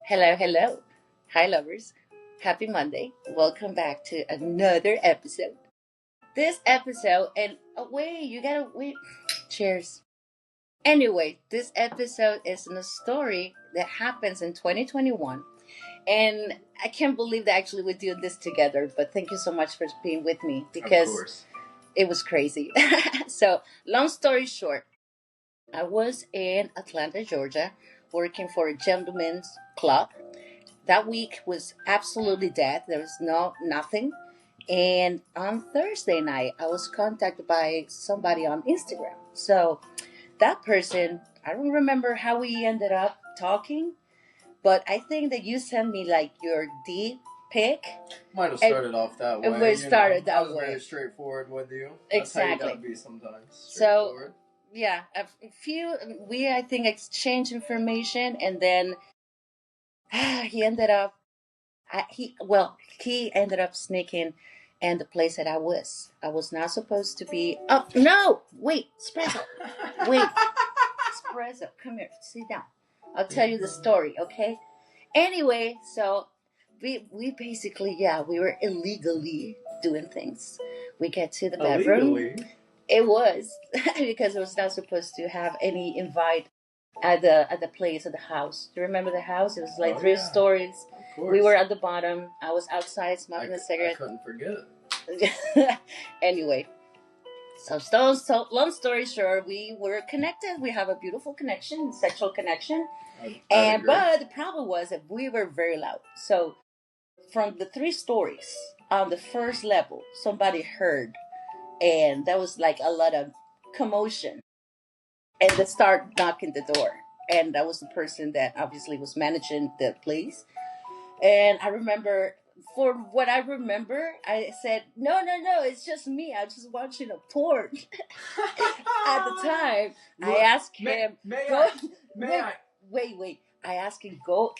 Hello, hello. Hi, lovers. Happy Monday. Welcome back to another episode. This episode, and oh, wait, you gotta wait. Cheers. Anyway, this episode is a story that happens in 2021. And I can't believe that actually we're doing this together, but thank you so much for being with me Of because course. it was crazy. So, long story short, I was in Atlanta, Georgia, working for a gentleman's club. That week was absolutely dead. There was nothing. And on Thursday night, I was contacted by somebody on Instagram. So that person, I don't remember how we ended up talking, but I think that you sent me like your D pic. Might have started off that way. We started that I was way. very straightforward with you. That's Exactly. how you gotta be sometimes. So yeah, a few we I think exchanged information, and then he ended up he ended up sneaking in the place that I was not supposed to be. Oh no, wait, espresso, wait, espresso, come here, sit down, I'll tell you the story, okay? Anyway, so we basically, yeah, we were illegally doing things. We get to the bedroom. Illegally? It was because it was not supposed to have any invite at the place at the house. Do you remember the house? It was like three stories. Of course. We were at the bottom. I was outside smoking a I cigarette. couldn't forget. Anyway, so long story short, we were connected. We have a beautiful connection, sexual connection. I But the problem was that we were very loud. So from the three stories on the first level, somebody heard, and that was like a lot of commotion. And they start knocking the door, and that was the person that obviously was managing the place. And I remember, for what I remember, I said, no, no, no, it's just me. I'm just watching a porn. At the time, I asked him, go, wait. I asked him, go.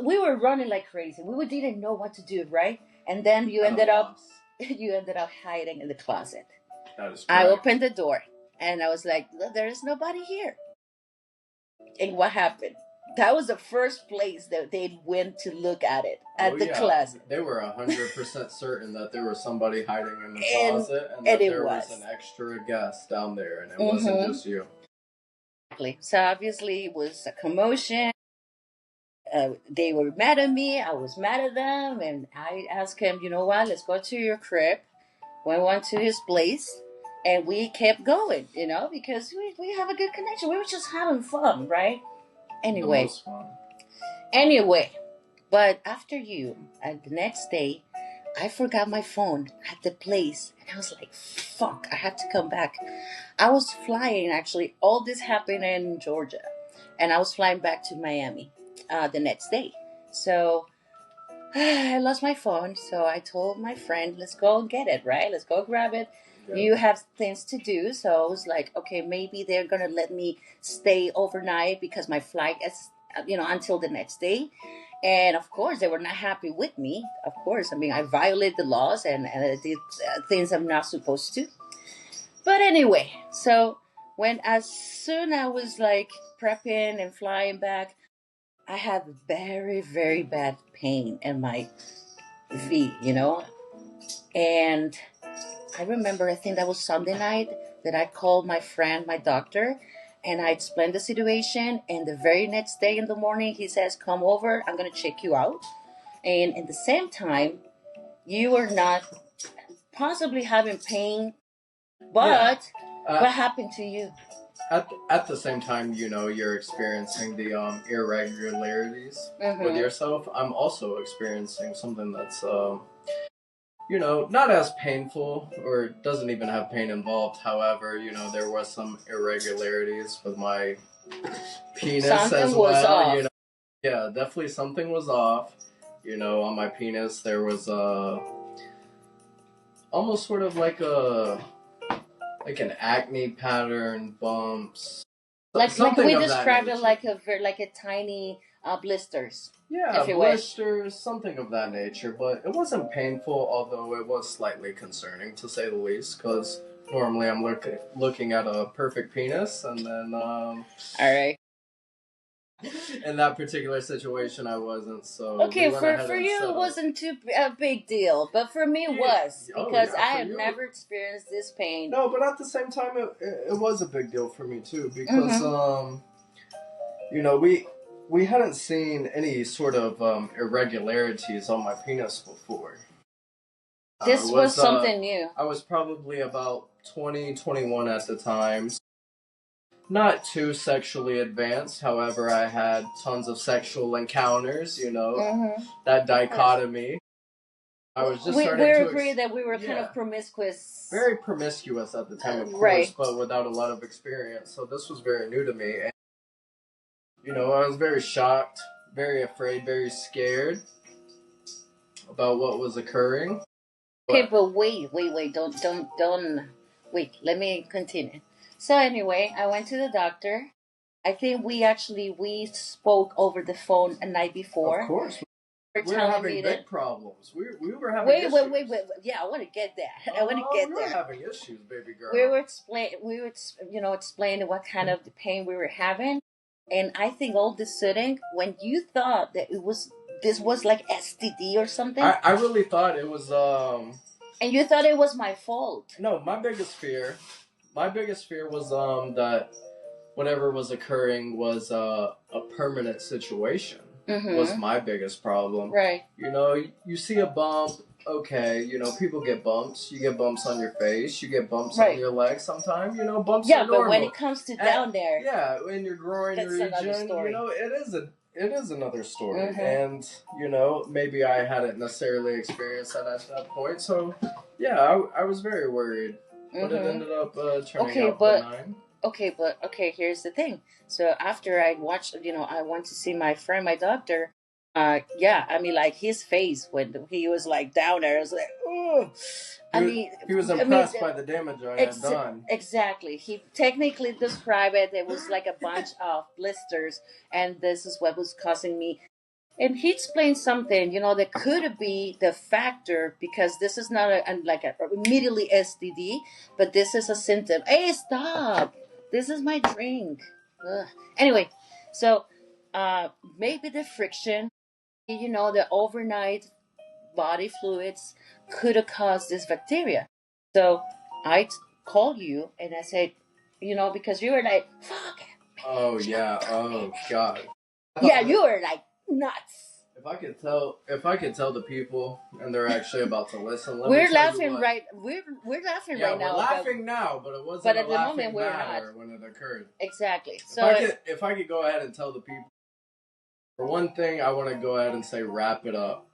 We were running like crazy. We didn't know what to do, right? And then you ended up hiding in the closet. That is correct. I opened the door, and I was like, there is nobody here. And what happened? That was the first place that they went to look at it, at the closet. They were 100% certain that there was somebody hiding in the closet, and that there was an extra guest down there, and it wasn't just you. Exactly. So obviously it was a commotion. They were mad at me. I was mad at them, and I asked him, you know what? Let's go to your crib. We went to his place, and we kept going, because we have a good connection. We were just having fun, right? Anyway, The most fun. But after the next day, I forgot my phone at the place, and I was like, fuck, I have to come back. I was flying, actually. All this happened in Georgia, and I was flying back to Miami the next day. So I lost my phone, so I told my friend, let's go get it, right? Let's go grab it. Yeah. You have things to do, so I was like, okay, maybe they're going to let me stay overnight because my flight is, until the next day. And of course, they were not happy with me. Of course, I violated the laws and I did things I'm not supposed to. But anyway, so as soon I was like prepping and flying back, I had very, very bad pain in my V, And I remember, I think that was Sunday night, that I called my friend, my doctor, and I explained the situation. And the very next day in the morning, he says, come over, I'm going to check you out. And at the same time, you are not possibly having pain, but what happened to you? At the same time, you're experiencing the irregularities with yourself. I'm also experiencing something that's, not as painful, or doesn't even have pain involved. However, there was some irregularities with my penis something as was well. Off. Yeah, definitely something was off. On my penis there was almost sort of like an acne pattern, bumps. Like we described it like a tiny blisters. Yeah, blisters, something of that nature. But it wasn't painful, although it was slightly concerning, to say the least, because normally I'm looking at a perfect penis, and then... All right. in that particular situation, I wasn't. So okay, for you, it wasn't too a big deal, but for me, it was because I have never experienced this pain. No, but at the same time, it was a big deal for me too because you know, we hadn't seen any sort of irregularities on my penis before. This was something new. I was probably about 20, 21 at the time. Not too sexually advanced, however, I had tons of sexual encounters, you know, that dichotomy. I was just starting to agree that we were kind of promiscuous. Very promiscuous at the time, of course, but without a lot of experience. So this was very new to me. And, you know, I was very shocked, very afraid, very scared about what was occurring. Okay, but wait, don't. Wait, let me continue. So anyway, I went to the doctor. I think we spoke over the phone a night before. Of course. We were having big problems. We were having issues. Wait. Yeah, I want to get that. I want to get there. We were having issues, baby girl. We were explaining what kind of the pain we were having. And I think all of a sudden, when you thought that this was like STD or something. I really thought it was And you thought it was my fault. No, my biggest fear was that whatever was occurring was a permanent situation. Was my biggest problem. Right. You know, you see a bump, okay, you know, people get bumps. You get bumps on your face, you get bumps on your legs sometimes, you know, bumps are normal. Yeah, but when it comes to down there. Yeah, in your groin region, you know, it is another story. And, you know, maybe I hadn't necessarily experienced that at that point. So, yeah, I was very worried. But it ended up turning out benign. Okay, here's the thing. So after I watched, I went to see my friend, my doctor. Yeah, I mean, like his face when he was like down there, I was like, oh. He was impressed by the damage I had done. Exactly. He technically described it. It was like a bunch of blisters, and this is what was causing me. And he explained something, that could be the factor because this is not immediately STD, but this is a symptom. Hey, stop! This is my drink. Ugh. Anyway, so maybe the friction, the overnight body fluids could have caused this bacteria. So I called you and I said, because you were like, fuck. Oh, yeah. Oh, God. Yeah, you were like nuts. If I could tell the people, and they're actually about to listen. We're laughing right. We're laughing right now. We're laughing now, but it wasn't. But at the moment, we're not. When it occurred. Exactly. So if I could go ahead and tell the people, for one thing, I want to go ahead and say, wrap it up.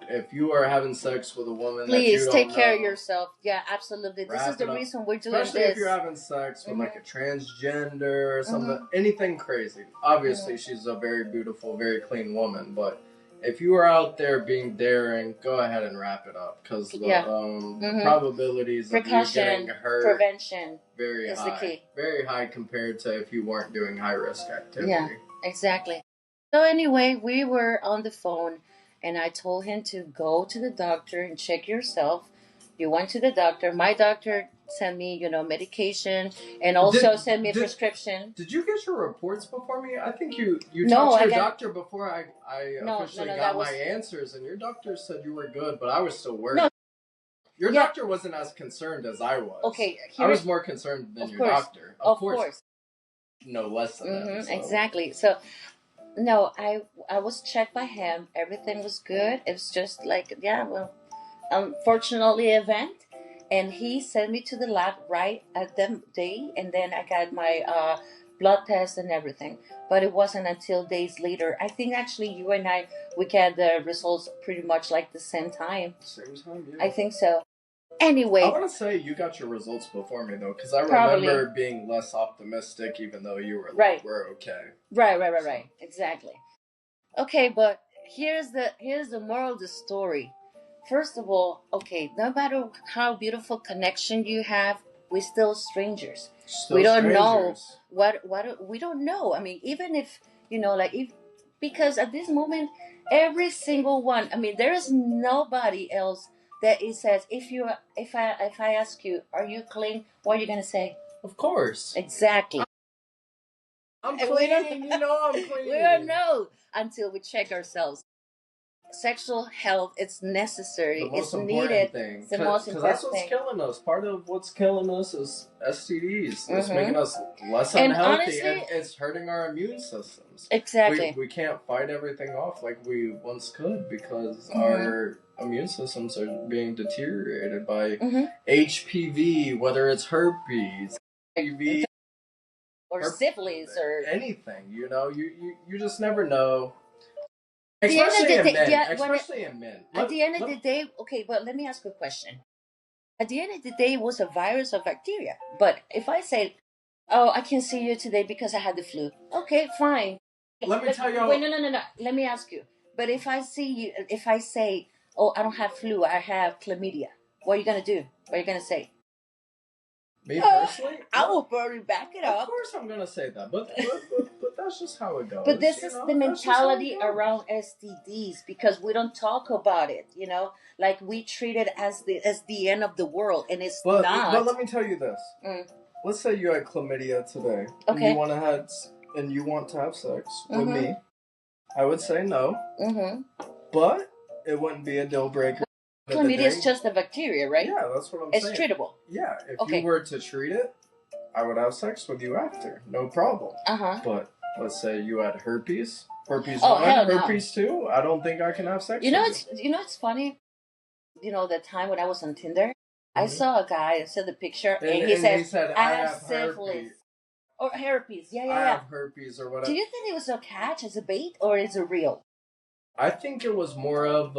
If you are having sex with a woman, please take care of yourself. Yeah, absolutely. This is the reason we're doing this. Especially if you're having sex with like a transgender or something, anything crazy. Obviously, she's a very beautiful, very clean woman. But if you are out there being daring, go ahead and wrap it up because the probabilities of you getting hurt, prevention, very is high. The key. Very high compared to if you weren't doing high risk activity. Yeah, exactly. So anyway, we were on the phone. And I told him to go to the doctor and check yourself. You went to the doctor. My doctor sent me, medication and also sent me a prescription. Did you get your reports before me? I think you talked to your doctor before I officially got my answers. And your doctor said you were good, but I was still worried. No. Your doctor wasn't as concerned as I was. Okay. I was more concerned than your doctor. Of course. No less than that. So. Exactly. So... No, I was checked by him. Everything was good. It was just like, unfortunately event. And he sent me to the lab right at the day. And then I got my blood test and everything. But it wasn't until days later. I think actually you and I, we got the results pretty much like the same time. Same time, yeah. I think so. Anyway. I want to say you got your results before me, though, because I remember being less optimistic, even though you were like, we're okay. Right. Exactly. Okay, but here's the moral of the story. First of all, okay, no matter how beautiful connection you have, we're still strangers. We don't know what we don't know. I mean, even if because at this moment, every single one. I mean, there is nobody else. That it says if I ask you, are you clean? What are you gonna say? Of course. Exactly. I'm And we don't, clean. You know I'm clean. we don't know until we check ourselves. Sexual health is necessary. The It's most important needed. thing, It's the most because that's important what's thing. killing us. Part of what's killing us is STDs. It's Mhm. making us less And unhealthy, honestly- and it's hurting our immune systems. Exactly. We can't fight everything off like we once could because Mhm. our immune systems are being deteriorated by Mhm. HPV, whether it's herpes, HPV, Or syphilis, or anything. You know, you just never know. At the end of Especially the in day- men. yeah, when it- Especially in men. at the end of the day, okay, but let me ask you a question. At the end of the day, it was a virus or bacteria. But if I say, oh, I can't see you today because I had the flu. Okay, fine. Let me tell you. Wait, no. Let me ask you. But if I see you, if I say, oh, I don't have flu, I have chlamydia, what are you going to do? What are you going to say? Me personally, I will probably back it of up. course I'm gonna say that, but that's just how it goes. But this you is know? the That's just how it mentality goes. around STDs, because we don't talk about it, you know, like we treat it as the end of the world, and it's not. But let me tell you this. Mm. Let's say you had chlamydia today, Okay. and you want to have sex with Mhm. me. I would say no, Mm-hmm. but it wouldn't be a deal breaker. Chlamydia is just a bacteria, right? Yeah, that's what I'm It's saying. treatable. Yeah, if Okay. you were to treat it, I would have sex with you after, no problem. Uh-huh. But let's say you had herpes, herpes Oh, 1, hell no. herpes 2. I don't think I can have sex. You know, with it's funny. You know, the time when I was on Tinder, I Mhm. saw a guy. I saw the picture, you. and he said, I have have syphilis herpes. or herpes. Yeah, I yeah. have herpes or whatever. Do you think it was a catch as a bait, or is it real? I think it was more of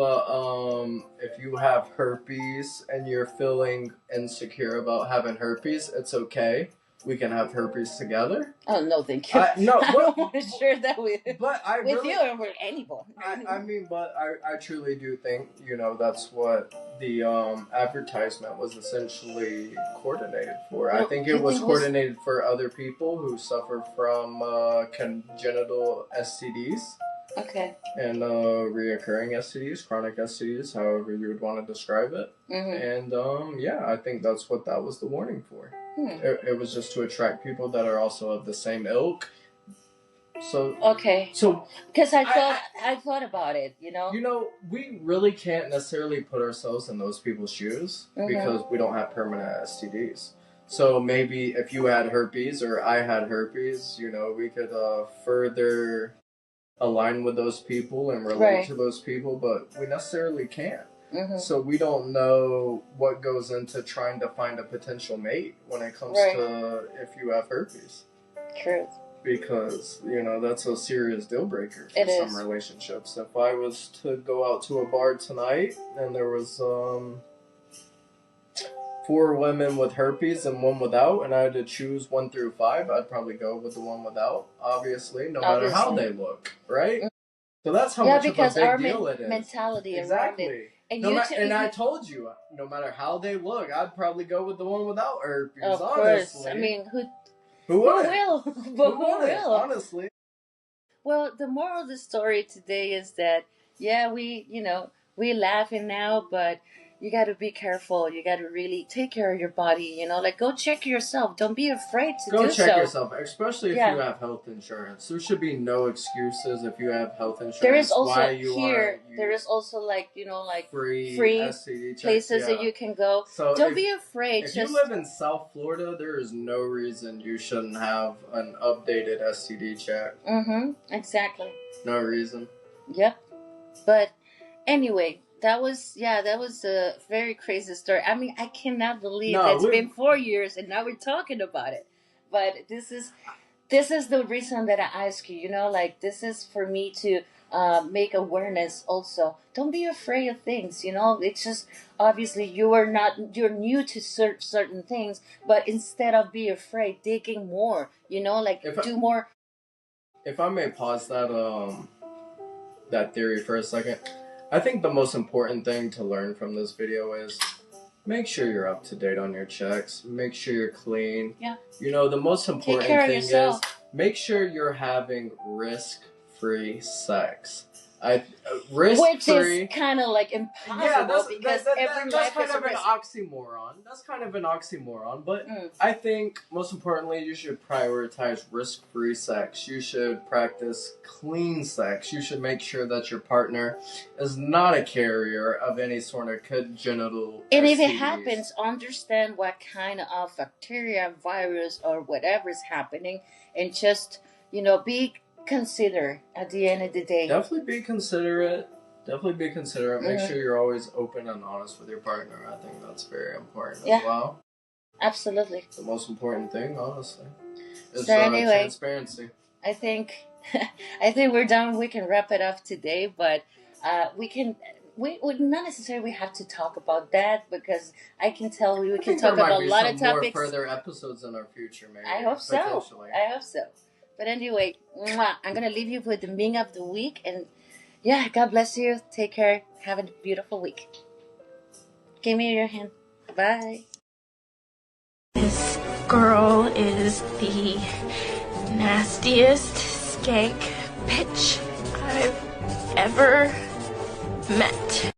if you have herpes and you're feeling insecure about having herpes, it's okay. We can have herpes together. Oh no, thank you. No, I don't want to share that with but I with really, you or with anyone. I mean, but I truly do think, that's what the advertisement was essentially coordinated for. I Well, think you it was think it was- coordinated for other people who suffer from congenital STDs. Okay. And reoccurring STDs, chronic STDs, however you would want to describe it. Mm-hmm. And yeah, I think that's what that was the warning for. It was just to attract people that are also of the same ilk. So Okay. So because I thought about it, you know. We really can't necessarily put ourselves in those people's shoes because we don't have permanent STDs. So maybe if you had herpes or I had herpes, we could further align with those people and relate to those people, but we necessarily can't. So we don't know what goes into trying to find a potential mate when it comes to if you have herpes. Truth. Because, that's a serious deal breaker for It some is. relationships. If I was to go out to a bar tonight and there was 4 women with herpes and 1 without, and I had to choose 1 through 5, I'd probably go with the 1 without, obviously, no matter how they look, right? So that's how much of a big deal it is. Mentality exactly. around it. And I told you, no matter how they look, I'd probably go with the 1 without herpes, of honestly. course. I mean, who will? But who will? Honestly. Well, the moral of the story today is that, yeah, we're laughing now, but you got to be careful. You got to really take care of your body, like go check yourself. Don't be afraid to do so. Go check yourself, especially if you have health insurance. There should be no excuses if you have health insurance. There is also there is also like free STD places that you can go. So don't be afraid. If you live in South Florida, there is no reason you shouldn't have an updated STD check. Exactly. No reason. Yep. But anyway, that was a very crazy story. I mean, I cannot believe it's been 4 years and now we're talking about it. But this is the reason that I ask you. This is for me to make awareness. Also, don't be afraid of things. It's just obviously you're new to certain things, but instead of being afraid, digging more. Do more. If I may pause that theory for a second. I think the most important thing to learn from this video is make sure you're up to date on your checks. Make sure you're clean. Yeah. The most important thing is make sure you're having risk-free sex. Risk Which free. is kind of like impossible Yeah, because every that's life kind is a of an risk. oxymoron. That's kind of an oxymoron, but I think most importantly, you should prioritize risk-free sex. You should practice clean sex. You should make sure that your partner is not a carrier of any sort of congenital And if it STDs. happens, understand what kind of bacteria, virus, or whatever is happening, and just be considerate at the end of the day. Definitely be considerate. Make sure you're always open and honest with your partner. I think that's very important as well. Absolutely. The most important thing, honestly, is So anyway, transparency. I think we're done. We can wrap it up today, but we would not necessarily have to talk about that because I can tell we can talk about a lot of topics. More further episodes in our future, maybe. I hope so. I hope so. But anyway, I'm gonna leave you with the meme of the week, and God bless you. Take care. Have a beautiful week. Give me your hand. Bye. This girl is the nastiest skank bitch I've ever met.